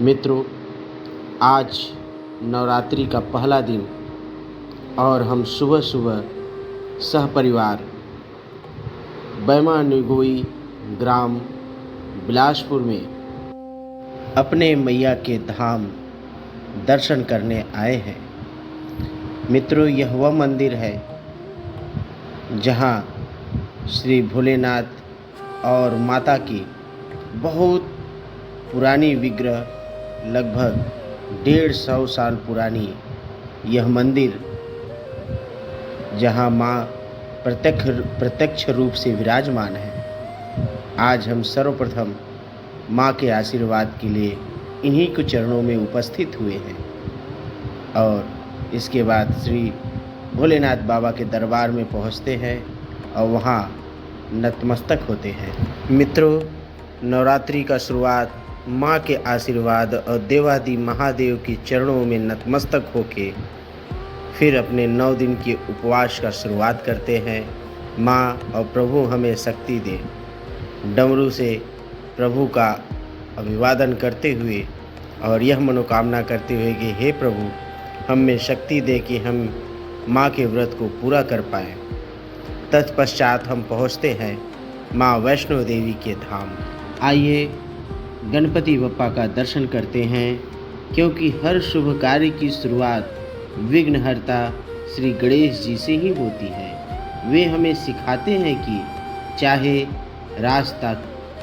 मित्रों, आज नवरात्रि का पहला दिन और हम सुबह सुबह सहपरिवार बैमा निगोई ग्राम बिलासपुर में अपने मैया के धाम दर्शन करने आए हैं। मित्रों, यह वह मंदिर है जहां श्री भोलेनाथ और माता की बहुत पुरानी विग्रह, लगभग 150 साल पुरानी यह मंदिर, जहां माँ प्रत्यक्ष रूप से विराजमान है। आज हम सर्वप्रथम माँ के आशीर्वाद के लिए इन्हीं के चरणों में उपस्थित हुए हैं और इसके बाद श्री भोलेनाथ बाबा के दरबार में पहुँचते हैं और वहाँ नतमस्तक होते हैं। मित्रों, नवरात्रि का शुरुआत माँ के आशीर्वाद और देवादि महादेव के चरणों में नतमस्तक होके फिर अपने 9 दिन के उपवास का शुरुआत करते हैं। माँ और प्रभु हमें शक्ति दे, डमरू से प्रभु का अभिवादन करते हुए और यह मनोकामना करते हुए कि हे प्रभु, हम में शक्ति दे कि हम माँ के व्रत को पूरा कर पाएँ। तत्पश्चात हम पहुँचते हैं माँ वैष्णो देवी के धाम। आइए गणपति बप्पा का दर्शन करते हैं, क्योंकि हर शुभ कार्य की शुरुआत विघ्नहर्ता श्री गणेश जी से ही होती है। वे हमें सिखाते हैं कि चाहे रास्ता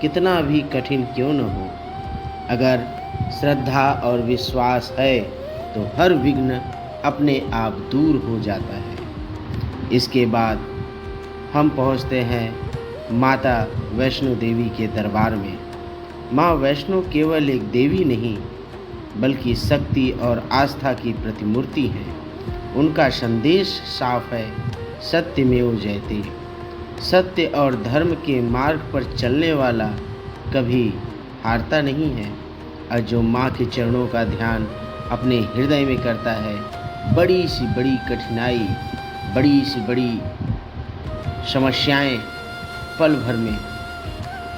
कितना भी कठिन क्यों न हो, अगर श्रद्धा और विश्वास है तो हर विघ्न अपने आप दूर हो जाता है। इसके बाद हम पहुंचते हैं माता वैष्णो देवी के दरबार में। माँ वैष्णो केवल एक देवी नहीं, बल्कि शक्ति और आस्था की प्रतिमूर्ति है। उनका संदेश साफ है, सत्यमेव जयते। सत्य और धर्म के मार्ग पर चलने वाला कभी हारता नहीं है, और जो माँ के चरणों का ध्यान अपने हृदय में करता है, बड़ी सी बड़ी कठिनाई, बड़ी सी बड़ी समस्याएं पल भर में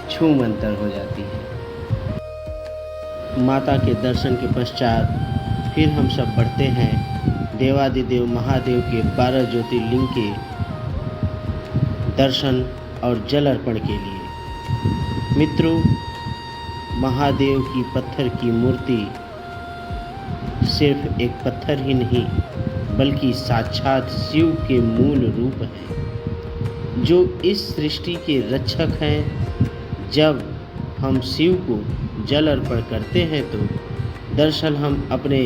छूमंतर हो जाती हैं। माता के दर्शन के पश्चात फिर हम सब बढ़ते हैं देवादिदेव महादेव के 12 ज्योतिर्लिंग के दर्शन और जल अर्पण के लिए। मित्रों, महादेव की पत्थर की मूर्ति सिर्फ एक पत्थर ही नहीं, बल्कि साक्षात शिव के मूल रूप है, जो इस सृष्टि के रक्षक हैं। जब हम शिव को जल अर्पण करते हैं तो दरअसल हम अपने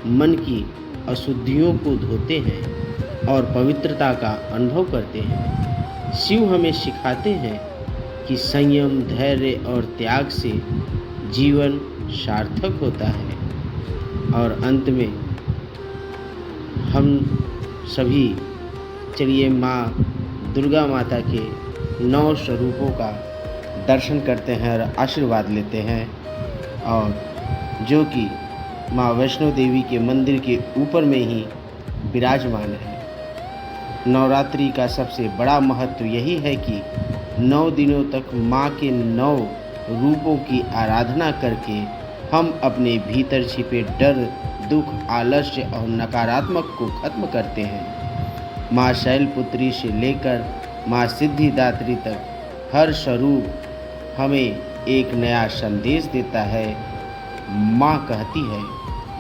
मन की अशुद्धियों को धोते हैं और पवित्रता का अनुभव करते हैं। शिव हमें सिखाते हैं कि संयम, धैर्य और त्याग से जीवन सार्थक होता है। और अंत में हम सभी चलिए माँ दुर्गा माता के 9 स्वरूपों का दर्शन करते हैं और आशीर्वाद लेते हैं, और जो कि माँ वैष्णो देवी के मंदिर के ऊपर में ही विराजमान है। नवरात्रि का सबसे बड़ा महत्व यही है कि 9 दिनों तक माँ के 9 रूपों की आराधना करके हम अपने भीतर छिपे डर, दुख, आलस्य और नकारात्मक को खत्म करते हैं। माँ शैलपुत्री से लेकर माँ सिद्धिदात्री तक हर स्वरूप हमें एक नया संदेश देता है। माँ कहती है,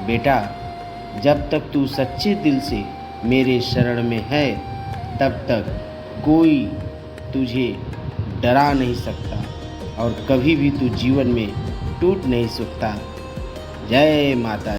बेटा, जब तक तू सच्चे दिल से मेरे शरण में है, तब तक कोई तुझे डरा नहीं सकता और कभी भी तू जीवन में टूट नहीं सकता। जय माता।